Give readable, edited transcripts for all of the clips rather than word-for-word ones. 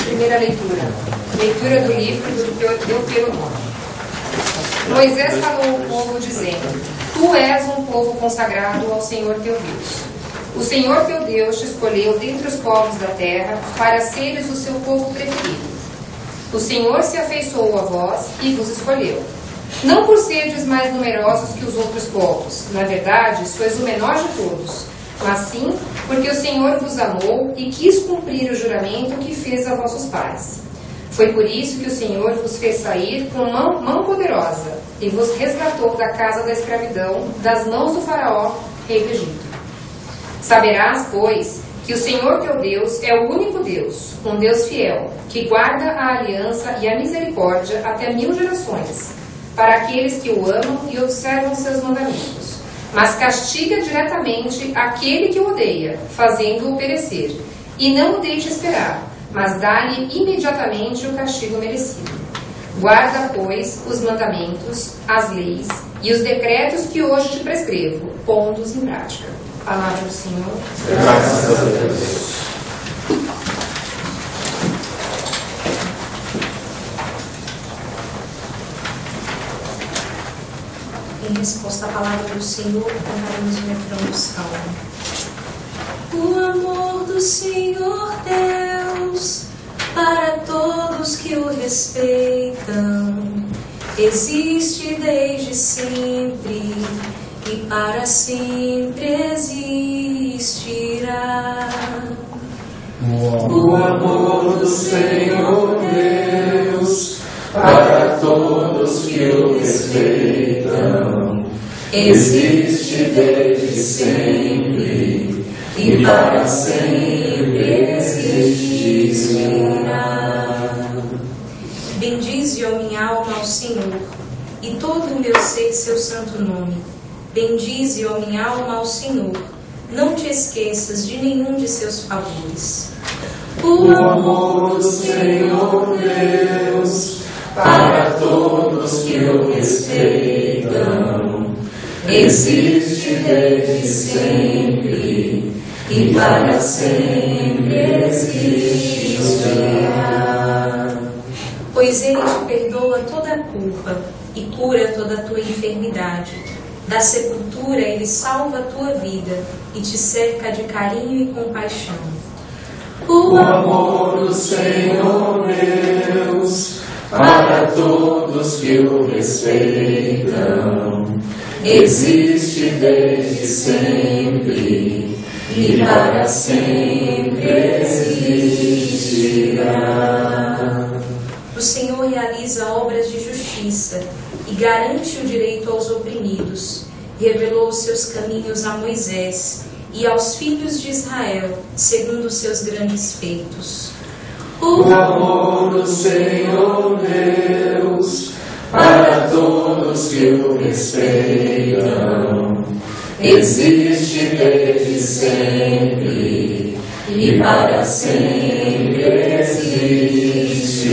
Primeira leitura. Leitura do livro do Deuteronômio. Moisés falou ao povo dizendo: Tu és um povo consagrado ao Senhor teu Deus. O Senhor teu Deus te escolheu dentre os povos da terra para seres o seu povo preferido. O Senhor se afeiçoou a vós e vos escolheu. Não por serdes mais numerosos que os outros povos, na verdade, sois o menor de todos, mas sim porque o Senhor vos amou e quis cumprir o juramento que fez a vossos pais. Foi por isso que o Senhor vos fez sair com mão poderosa e vos resgatou da casa da escravidão, das mãos do faraó, rei do Egito. Saberás, pois, que o Senhor teu Deus é o único Deus, um Deus fiel, que guarda a aliança e a misericórdia até 1000 gerações, para aqueles que o amam e observam seus mandamentos, mas castiga diretamente aquele que o odeia, fazendo-o perecer, e não o deixe esperar, mas dá-lhe imediatamente o castigo merecido. Guarda, pois, os mandamentos, as leis e os decretos que hoje te prescrevo, pondo-os em prática. Palavra do Senhor. Graças a Deus. Em resposta à palavra do Senhor, cantaremos o refrão do Salmo. O amor do Senhor Deus para todos que o respeitam existe desde sempre e para sempre existirá. O amor do Senhor Deus para todos que o respeitam existe desde sempre e para sempre existirá. Bendize, ó minha alma, ao Senhor, e todo o meu ser seu santo nome. Bendize, ó minha alma, ao Senhor, não te esqueças de nenhum de seus favores. O amor do Senhor Deus para todos que o respeitam existe desde sempre e para sempre existirá. Pois Ele te perdoa toda a culpa e cura toda a tua enfermidade. Da sepultura Ele salva a tua vida e te cerca de carinho e compaixão. O amor do Senhor Deus para todos que o respeitam existe desde sempre e para sempre existirá. O Senhor realiza obras de justiça e garante o direito aos oprimidos. Revelou os seus caminhos a Moisés e aos filhos de Israel, segundo os seus grandes feitos. O amor do Senhor Deus para todos que o respeitam existe desde sempre e para sempre existirá.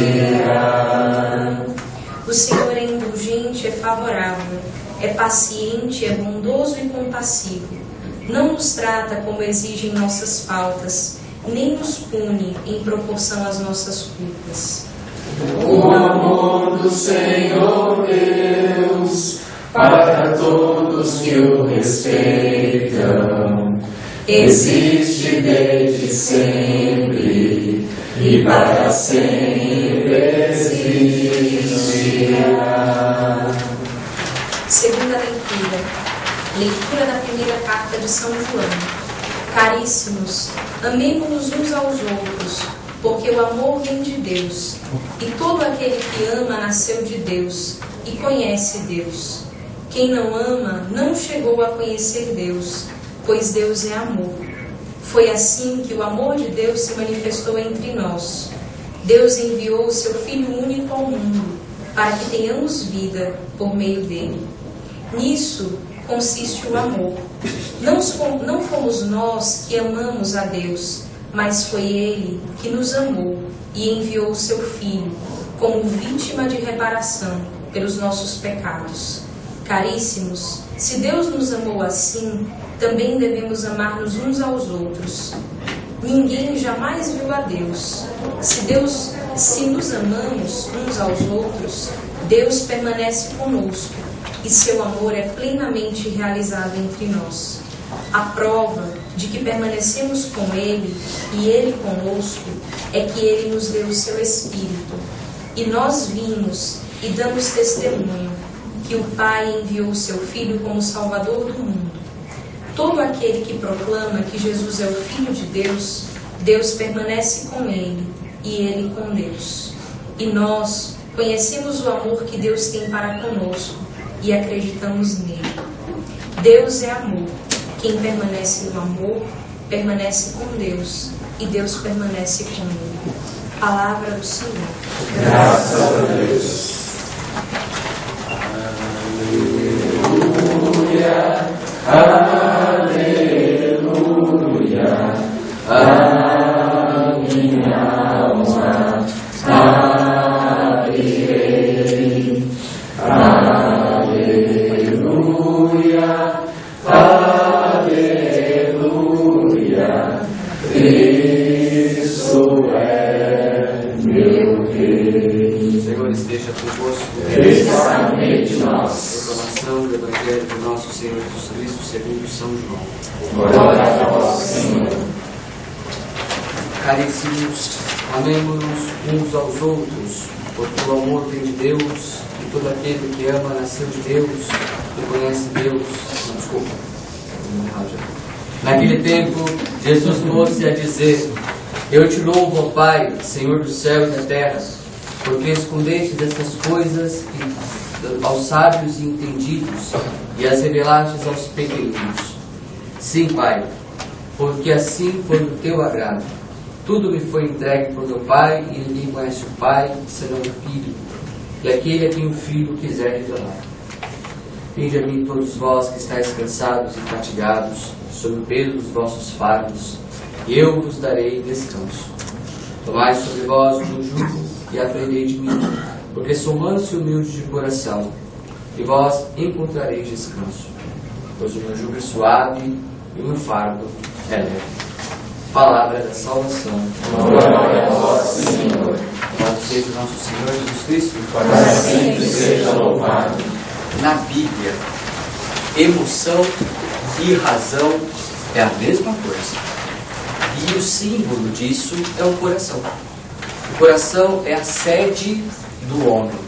O Senhor é indulgente, é favorável, é paciente, é bondoso e compassivo. Não nos trata como exigem nossas faltas, nem nos pune em proporção às nossas culpas. O amor do Senhor Deus para todos que o respeitam existe desde sempre e para sempre existirá. Segunda leitura. Leitura da primeira carta de São João. Caríssimos, amemo-nos uns aos outros, porque o amor vem de Deus, e todo aquele que ama nasceu de Deus e conhece Deus. Quem não ama não chegou a conhecer Deus, pois Deus é amor. Foi assim que o amor de Deus se manifestou entre nós. Deus enviou o seu Filho único ao mundo, para que tenhamos vida por meio dele. Nisso consiste o amor. Não fomos nós que amamos a Deus, mas foi Ele que nos amou e enviou o seu Filho como vítima de reparação pelos nossos pecados. Caríssimos, se Deus nos amou assim, também devemos amar-nos uns aos outros. ninguém jamais viu a Deus. Se nos amamos uns aos outros, Deus permanece conosco e seu amor é plenamente realizado entre nós. A prova de que permanecemos com Ele e Ele conosco é que Ele nos deu o seu Espírito. E nós vimos e damos testemunho que o Pai enviou o seu Filho como Salvador do mundo. Todo aquele que proclama que Jesus é o Filho de Deus, Deus permanece com ele e ele com Deus. E nós conhecemos o amor que Deus tem para conosco e acreditamos nele. Deus é amor. Quem permanece no amor, permanece com Deus e Deus permanece com ele. Palavra do Senhor. Graças a Deus. Aleluia, aleluia, a minha alma alegre. Aleluia, aleluia, Cristo é meu Rei. Senhor esteja convosco. Especialmente nós. Proclamação do Evangelho do nosso Senhor Jesus Cristo segundo São João. Glória a vós, Senhor. Caríssimos, amemo-nos uns aos outros, porque o amor vem de Deus, e todo aquele que ama nasceu de Deus e conhece Deus. Desculpa. Naquele tempo, Jesus trouxe a dizer: Eu te louvo, ó Pai, Senhor do céu e da terra, porque escondestes estas coisas aos sábios e entendidos e as revelastes aos pequeninos. Sim, Pai, porque assim foi do teu agrado. Tudo me foi entregue por meu Pai, e ninguém conhece o Pai, senão o Filho, e aquele a quem o Filho quiser revelar. Vinde a mim todos vós que estáis cansados e fatigados, sob o peso dos vossos fardos, e eu vos darei descanso. Tomai sobre vós o meu jugo e aprendei de mim, porque sou manso e humilde de coração, e vós encontrareis descanso. Pois o meu jugo é suave e o meu fardo é leve. Palavra da salvação. Glória a vós, Senhor. Louvado seja o nosso Senhor Jesus Cristo. Para sempre seja louvado. Na Bíblia, emoção e razão é a mesma coisa. E o símbolo disso é o coração. O coração é a sede do homem.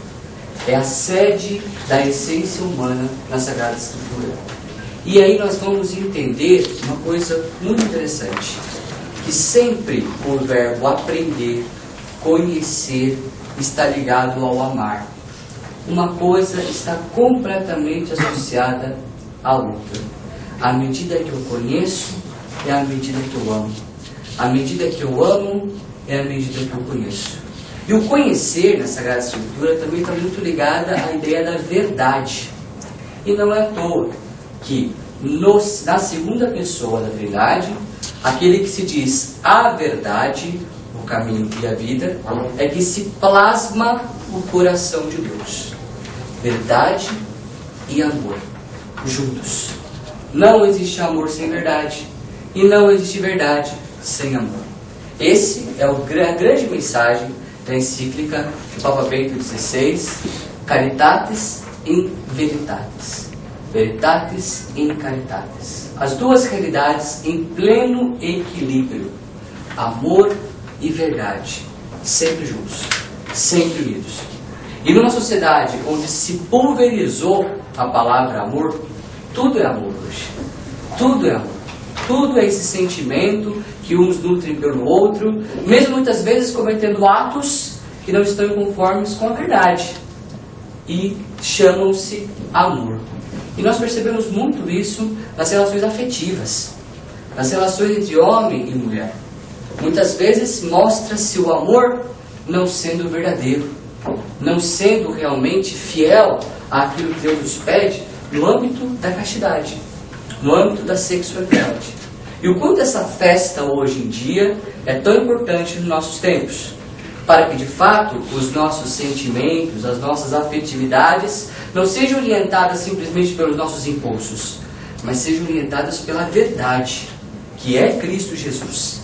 É a sede da essência humana na Sagrada Escritura. E aí nós vamos entender uma coisa muito interessante. Que sempre o verbo aprender, conhecer, está ligado ao amar. Uma coisa está completamente associada à outra. À medida que eu conheço, é à medida que eu amo. À medida que eu amo, é à medida que eu conheço. E o conhecer na Sagrada Escritura também está muito ligada à ideia da verdade. E não é à toa que na segunda pessoa da Trindade, aquele que se diz a verdade, o caminho e a vida, é que se plasma o coração de Deus. Verdade e amor, juntos. Não existe amor sem verdade, e não existe verdade sem amor. Esse é a grande mensagem da encíclica do Papa Bento XVI, Caritatis in Veritatis. Veritatis in Caritatis. As duas realidades em pleno equilíbrio. Amor e verdade. Sempre juntos. Sempre unidos. E numa sociedade onde se pulverizou a palavra amor, tudo é amor hoje. Tudo é amor. Tudo é esse sentimento que uns nutrem pelo outro, mesmo muitas vezes cometendo atos que não estão conformes com a verdade. E chamam-se amor. E nós percebemos muito isso nas relações afetivas, nas relações entre homem e mulher. Muitas vezes mostra-se o amor não sendo verdadeiro, não sendo realmente fiel àquilo que Deus nos pede no âmbito da castidade, no âmbito da sexualidade. E o quanto essa festa hoje em dia é tão importante nos nossos tempos, para que de fato os nossos sentimentos, as nossas afetividades não sejam orientadas simplesmente pelos nossos impulsos, mas sejam orientadas pela verdade, que é Cristo Jesus.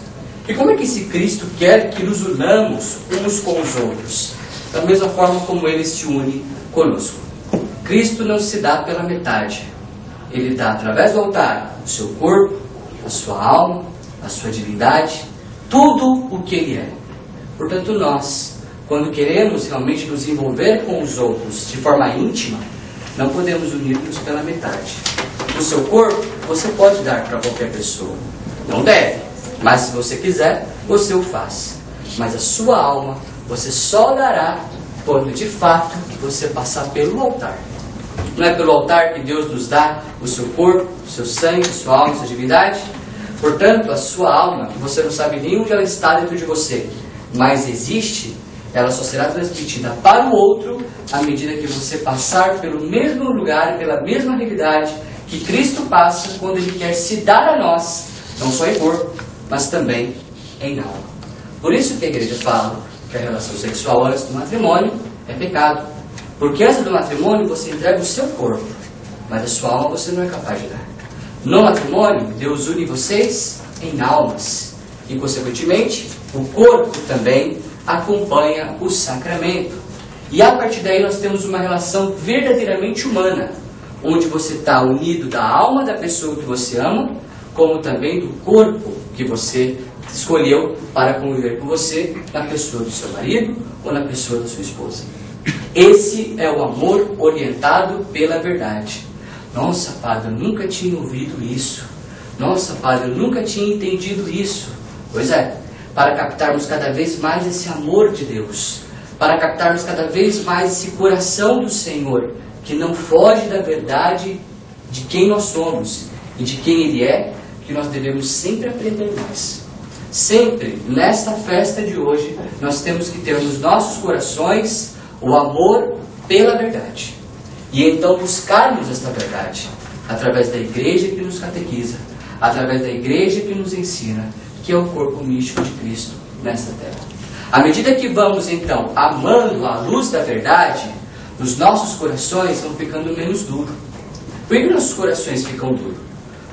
E como é que esse Cristo quer que nos unamos uns com os outros? Da mesma forma como Ele se une conosco. Cristo não se dá pela metade. Ele dá através do altar o seu corpo, a sua alma, a sua divindade, tudo o que Ele é. Portanto, nós, quando queremos realmente nos envolver com os outros de forma íntima, não podemos unir-nos pela metade. O seu corpo você pode dar para qualquer pessoa. Não deve, mas se você quiser, você o faz. Mas a sua alma você só dará quando de fato você passar pelo altar. Não é pelo altar que Deus nos dá o seu corpo, o seu sangue, a sua alma, a sua divindade? Portanto, a sua alma, que você não sabe nem onde ela está dentro de você, mas existe, ela só será transmitida para o outro à medida que você passar pelo mesmo lugar, pela mesma realidade que Cristo passa quando Ele quer se dar a nós, não só em corpo, mas também em alma. Por isso que a igreja fala que a relação sexual antes do matrimônio é pecado. Porque antes do matrimônio você entrega o seu corpo, mas a sua alma você não é capaz de dar. No matrimônio, Deus une vocês em almas. E, consequentemente, o corpo também acompanha o sacramento. E a partir daí nós temos uma relação verdadeiramente humana, onde você está unido da alma da pessoa que você ama, como também do corpo que você escolheu para conviver com você, na pessoa do seu marido ou na pessoa da sua esposa. Esse é o amor orientado pela verdade. Nossa, padre, eu nunca tinha ouvido isso. Nossa, padre, eu nunca tinha entendido isso. Pois é, para captarmos cada vez mais esse amor de Deus, para captarmos cada vez mais esse coração do Senhor, que não foge da verdade de quem nós somos e de quem Ele é, que nós devemos sempre aprender mais. Sempre, nesta festa de hoje, nós temos que ter nos nossos corações o amor pela verdade. E então buscarmos esta verdade através da igreja que nos catequiza, através da igreja que nos ensina, que é o corpo místico de Cristo nesta terra. À medida que vamos então amando a luz da verdade, os nossos corações vão ficando menos duros. Por que nossos corações ficam duros?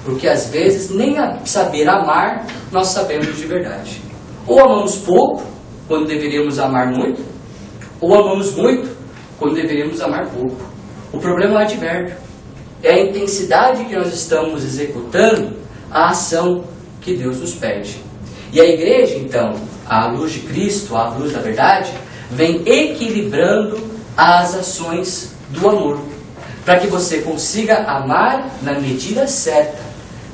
Porque às vezes nem a saber amar nós sabemos de verdade. Ou amamos pouco, quando deveríamos amar muito, ou amamos muito, quando deveríamos amar pouco. O problema é o advérbio. É a intensidade que nós estamos executando a ação que Deus nos pede. E a igreja, então, à luz de Cristo, à luz da verdade, vem equilibrando as ações do amor, para que você consiga amar na medida certa,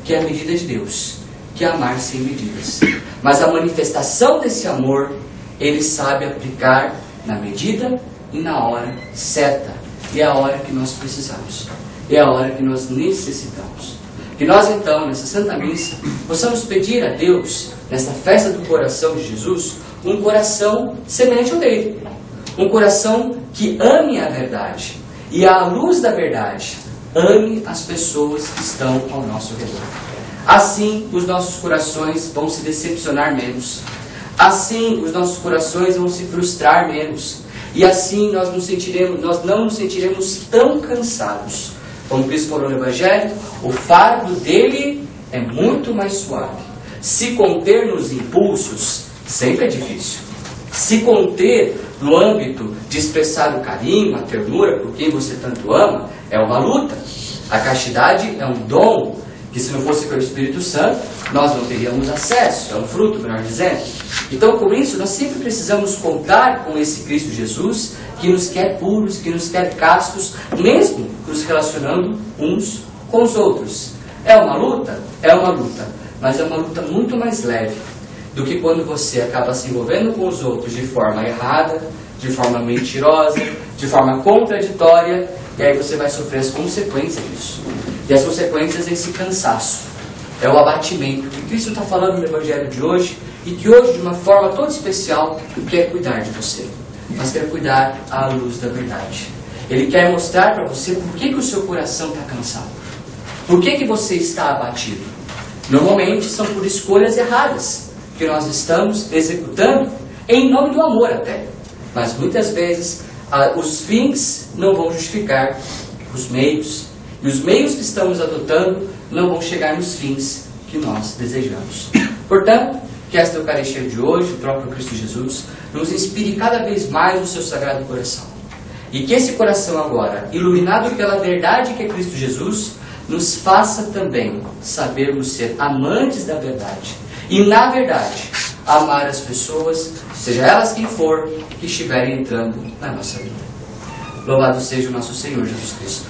que é a medida de Deus, que é amar sem medidas. Mas a manifestação desse amor, Ele sabe aplicar na medida e na hora certa. E é a hora que nós precisamos. É a hora que nós necessitamos. Que nós então, nessa Santa Missa, possamos pedir a Deus, nesta festa do coração de Jesus, um coração semelhante ao dele. Um coração que ame a verdade. E à luz da verdade, ame as pessoas que estão ao nosso redor. Assim, os nossos corações vão se decepcionar menos. Assim, os nossos corações vão se frustrar menos. E assim, nós não nos sentiremos tão cansados. Como Cristo falou no Evangelho, o fardo dele é muito mais suave. Se conter nos impulsos, sempre é difícil. Se conter no âmbito de expressar o carinho, a ternura por quem você tanto ama, é uma luta. A castidade é um dom que, se não fosse pelo Espírito Santo, nós não teríamos acesso. É um fruto, melhor dizendo. Então, por isso, nós sempre precisamos contar com esse Cristo Jesus, que nos quer puros, que nos quer castos, mesmo nos relacionando uns com os outros. É uma luta? É uma luta. Mas é uma luta muito mais leve do que quando você acaba se envolvendo com os outros de forma errada, de forma mentirosa, de forma contraditória, e aí você vai sofrer as consequências disso. E as consequências é esse cansaço, é o abatimento que Cristo está falando no Evangelho de hoje, e que hoje, de uma forma toda especial, quer cuidar de você, mas quer cuidar à luz da verdade. Ele quer mostrar para você por que o seu coração está cansado, por que você está abatido. Normalmente são por escolhas erradas que nós estamos executando em nome do amor até. Mas muitas vezes os fins não vão justificar os meios. E os meios que estamos adotando não vão chegar nos fins que nós desejamos. Portanto, que esta Eucaristia de hoje, o próprio Cristo Jesus, nos inspire cada vez mais o seu Sagrado Coração. E que esse coração agora, iluminado pela verdade que é Cristo Jesus, nos faça também sabermos ser amantes da verdade. E, na verdade, amar as pessoas, seja elas quem for, que estiverem entrando na nossa vida. Louvado seja o nosso Senhor Jesus Cristo.